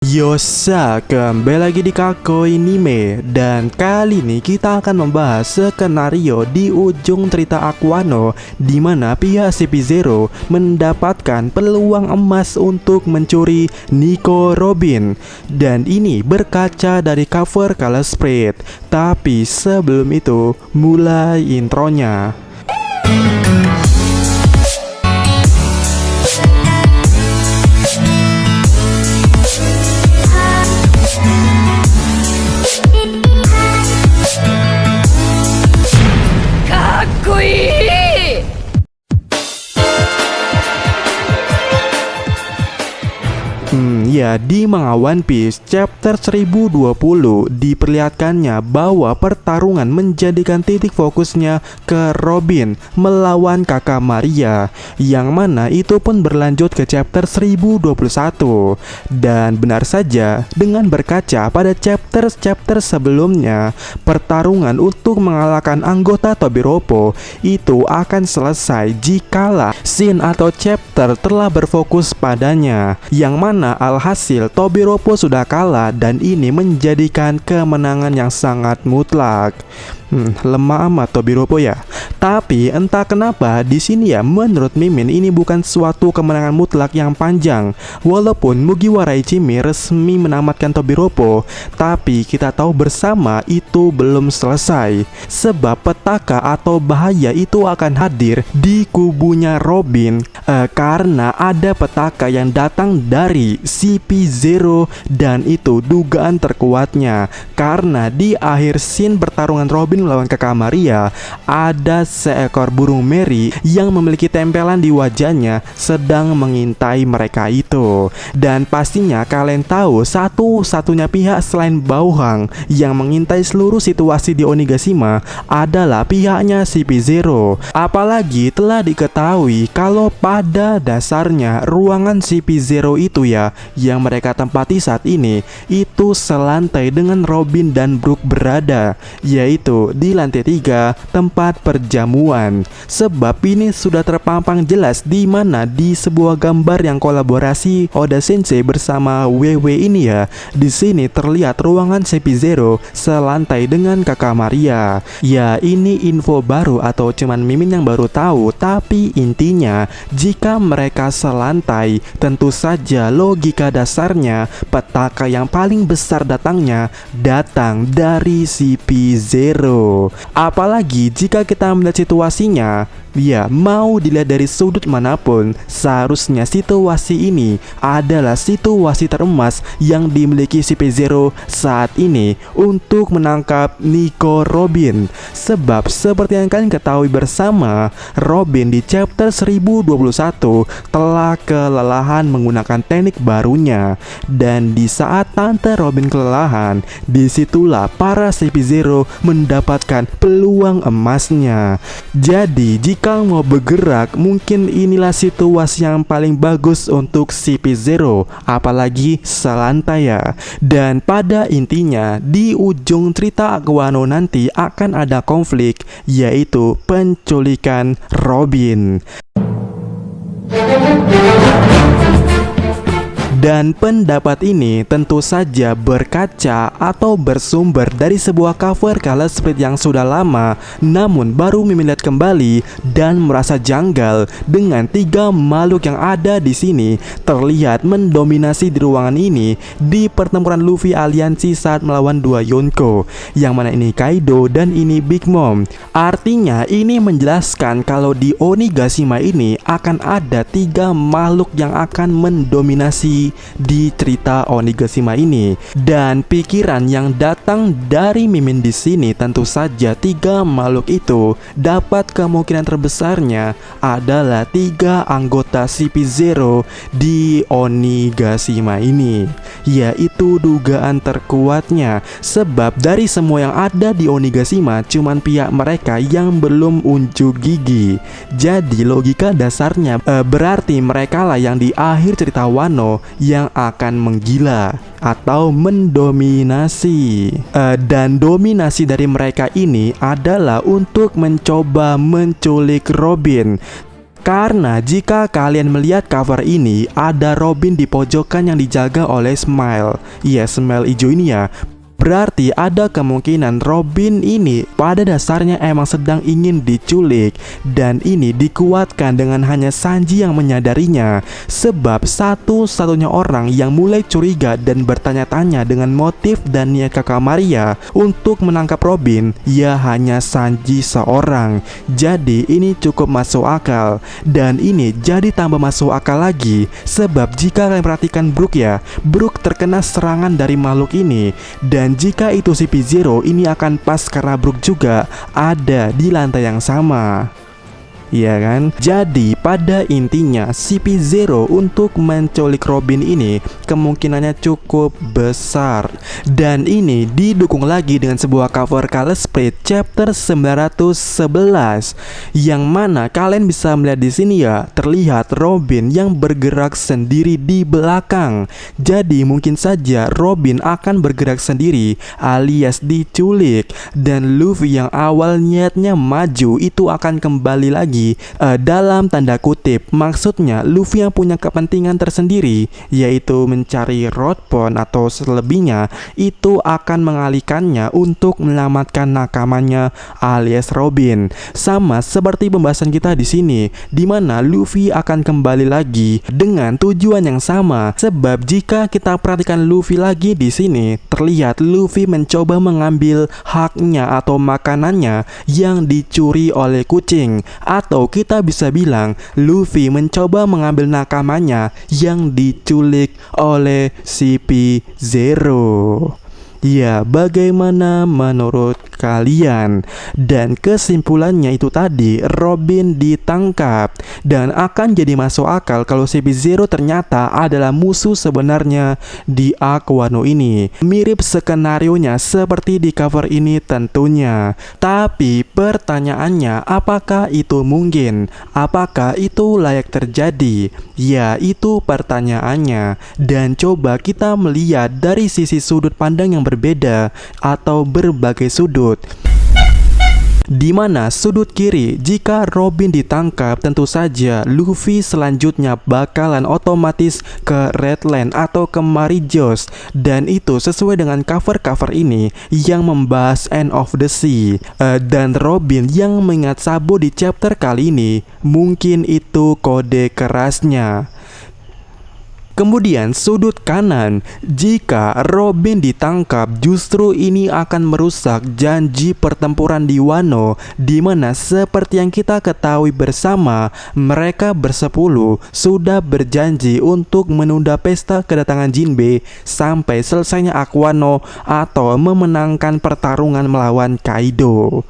Yosa, kembali lagi di Kakoi Anime. Dan kali ini kita akan membahas skenario di ujung cerita Aquano, di mana pihak CP0 mendapatkan peluang emas untuk mencuri Nico Robin. Dan ini berkaca dari cover Color Spread. Tapi sebelum itu, mulai intronya. Ya, di manga One Piece chapter 1020 diperlihatkannya bahwa pertarungan menjadikan titik fokusnya ke Robin melawan kakak Maria, yang mana itu pun berlanjut ke chapter 1021. Dan benar saja, dengan berkaca pada chapter sebelumnya, pertarungan untuk mengalahkan anggota Tobiropo itu akan selesai jikalau scene atau chapter telah berfokus padanya, yang mana alhasil Tobiropo sudah kalah dan ini menjadikan kemenangan yang sangat mutlak. Lemah amat Tobiropo ya. Tapi entah kenapa di sini ya, menurut Mimin ini bukan suatu kemenangan mutlak yang panjang. Walaupun Mugiwara Ichimi resmi menamatkan Tobiropo, tapi kita tahu bersama itu belum selesai. Sebab petaka atau bahaya itu akan hadir di kubunya Robin, karena ada petaka yang datang dari CP0, dan itu dugaan terkuatnya. Karena di akhir scene pertarungan Robin melawan kakak Maria, ada seekor burung meri yang memiliki tempelan di wajahnya sedang mengintai mereka itu. Dan pastinya kalian tahu, satu-satunya pihak selain Bauhang yang mengintai seluruh situasi di Onigashima adalah pihaknya CP0. Apalagi telah diketahui kalau pada dasarnya ruangan CP0 itu ya, yang mereka tempati saat ini, itu selantai dengan Robin dan Brook berada, yaitu di lantai 3 tempat perjamuan. Sebab ini sudah terpampang jelas di mana di sebuah gambar yang kolaborasi Oda Sensei bersama WW ini ya. Di sini terlihat ruangan CP0 selantai dengan kakak Maria. Ya, ini info baru atau cuman Mimin yang baru tahu, tapi intinya jika mereka selantai, tentu saja logika dasarnya petaka yang paling besar datang dari CP0. Apalagi jika kita melihat situasinya, ya, mau dilihat dari sudut manapun, seharusnya situasi ini adalah situasi teremas yang dimiliki CP0 saat ini untuk menangkap Nico Robin. Sebab seperti yang kalian ketahui bersama, Robin di chapter 1021 telah kelelahan menggunakan teknik barunya. Dan di saat Tante Robin kelelahan, disitulah para CP0 mendapatkan peluang emasnya. Jadi jika mau bergerak, mungkin inilah situasi yang paling bagus untuk CP0, apalagi selantai ya. Dan pada intinya di ujung cerita Aquano nanti akan ada konflik, yaitu penculikan Robin. Dan pendapat ini tentu saja berkaca atau bersumber dari sebuah cover Color Spread yang sudah lama, namun baru melihat kembali dan merasa janggal dengan 3 makhluk yang ada di sini terlihat mendominasi di ruangan ini di pertempuran Luffy aliansi saat melawan 2 Yonko, yang mana ini Kaido dan ini Big Mom. Artinya ini menjelaskan kalau di Onigashima ini akan ada 3 makhluk yang akan mendominasi di cerita Onigashima ini. Dan pikiran yang datang dari Mimin di sini tentu saja 3 makhluk itu dapat kemungkinan terbesarnya adalah 3 anggota CP0 di Onigashima ini. Yaitu dugaan terkuatnya, sebab dari semua yang ada di Onigashima cuman pihak mereka yang belum unjuk gigi. Jadi logika dasarnya berarti mereka lah yang di akhir cerita Wano yang akan menggila atau mendominasi. Dan dominasi dari mereka ini adalah untuk mencoba menculik Robin. Karena jika kalian melihat cover ini, ada Robin di pojokan yang dijaga oleh Smile. Iya, Smile hijau ini ya. Berarti ada kemungkinan Robin ini pada dasarnya emang sedang ingin diculik. Dan ini dikuatkan dengan hanya Sanji yang menyadarinya. Sebab satu-satunya orang yang mulai curiga dan bertanya-tanya dengan motif dan niat Kakak Maria untuk menangkap Robin, ya hanya Sanji seorang. Jadi ini cukup masuk akal. Dan ini jadi tambah masuk akal lagi. Sebab jika kalian perhatikan Brook ya, Brook terkena serangan dari makhluk ini. Dan jika itu CP0, ini akan pas karena Brook juga ada di lantai yang sama. Iya kan? Jadi pada intinya CP0 untuk menculik Robin ini kemungkinannya cukup besar. Dan ini didukung lagi dengan sebuah cover Color Spread chapter 911, yang mana kalian bisa melihat di sini ya, terlihat Robin yang bergerak sendiri di belakang. Jadi mungkin saja Robin akan bergerak sendiri alias diculik, dan Luffy yang awal niatnya maju itu akan kembali lagi dalam tanda kutip. Maksudnya Luffy yang punya kepentingan tersendiri, yaitu mencari Roadbone atau selebihnya, itu akan mengalihkannya untuk menyelamatkan nakamanya alias Robin. Sama seperti pembahasan kita di sini, di mana Luffy akan kembali lagi dengan tujuan yang sama. Sebab jika kita perhatikan Luffy lagi di sini, terlihat Luffy mencoba mengambil haknya atau makanannya yang dicuri oleh kucing, atau kita bisa bilang Luffy mencoba mengambil nakamanya yang diculik oleh CP0. Ya, bagaimana menurut kalian? Dan kesimpulannya itu tadi, Robin ditangkap. Dan akan jadi masuk akal kalau CP0 ternyata adalah musuh sebenarnya di arc Wano ini. Mirip skenarionya seperti di cover ini tentunya. Tapi pertanyaannya, apakah itu mungkin? Apakah itu layak terjadi? Ya, itu pertanyaannya. Dan coba kita melihat dari sisi sudut pandang yang berbeda atau berbagai sudut. Di mana sudut kiri, jika Robin ditangkap, tentu saja Luffy selanjutnya bakalan otomatis ke Redland atau ke Marijos. Dan itu sesuai dengan cover-cover ini yang membahas End of the Sea. Dan Robin yang mengingat Sabo di chapter kali ini, mungkin itu kode kerasnya. Kemudian sudut kanan, jika Robin ditangkap, justru ini akan merusak janji pertempuran di Wano, di mana seperti yang kita ketahui bersama, mereka bersepuluh sudah berjanji untuk menunda pesta kedatangan Jinbe sampai selesainya arc Wano atau memenangkan pertarungan melawan Kaido.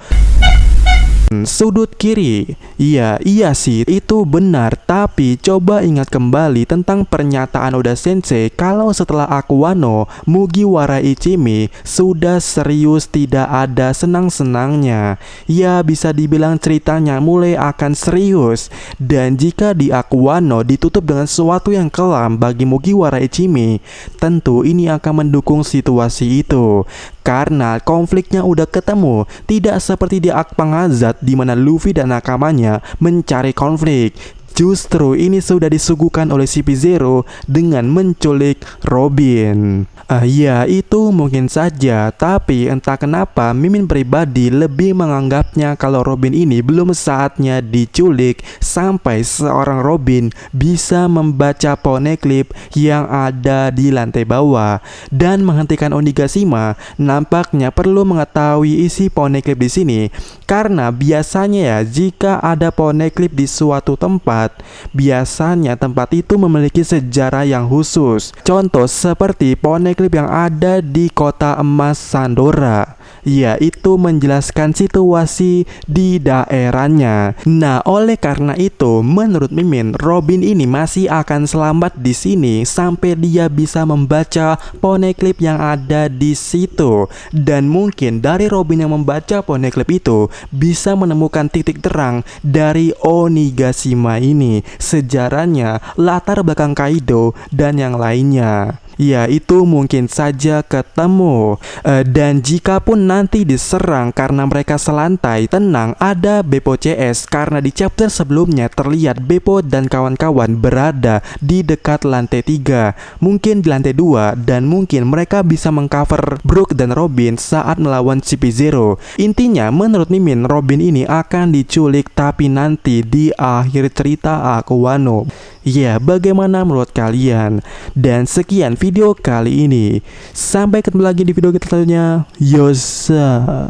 Sudut kiri, iya sih itu benar. Tapi coba ingat kembali tentang pernyataan Oda Sensei kalau setelah arc Wano, Mugiwara Ichimi sudah serius, tidak ada senang-senangnya. Ya, bisa dibilang ceritanya mulai akan serius. Dan jika di arc Wano ditutup dengan sesuatu yang kelam bagi Mugiwara Ichimi, tentu ini akan mendukung situasi itu. Karena konfliknya udah ketemu, tidak seperti di arc Pangazat di mana Luffy dan nakamanya mencari konflik. Justru ini sudah disuguhkan oleh CP0 dengan menculik Robin. Ya, itu mungkin saja. Tapi entah kenapa Mimin pribadi lebih menganggapnya kalau Robin ini belum saatnya diculik sampai seorang Robin bisa membaca poneglyph yang ada di lantai bawah. Dan menghentikan Onigashima, nampaknya perlu mengetahui isi poneglyph di sini. Karena biasanya ya, jika ada poneglyph di suatu tempat, biasanya tempat itu memiliki sejarah yang khusus. Contoh seperti poneglyph yang ada di kota emas Sandora, yaitu menjelaskan situasi di daerahnya. Nah, oleh karena itu, menurut Mimin, Robin ini masih akan selamat di sini sampai dia bisa membaca poneglyph yang ada di situ. Dan mungkin dari Robin yang membaca poneglyph itu bisa menemukan titik terang dari Onigashima ini, sejarahnya, latar belakang Kaido, dan yang lainnya. Ya, itu mungkin saja ketemu. Dan jika pun nanti diserang karena mereka selantai, tenang, ada Beppo CS. Karena di chapter sebelumnya terlihat Beppo dan kawan-kawan berada di dekat lantai 3, mungkin di lantai 2, dan mungkin mereka bisa mengcover Brook dan Robin saat melawan CP0. Intinya menurut Mimin, Robin ini akan diculik tapi nanti di akhir cerita Aku Wano. Ya, bagaimana menurut kalian? Dan sekian video kali ini. Sampai ketemu lagi di video kita selanjutnya. Yosa.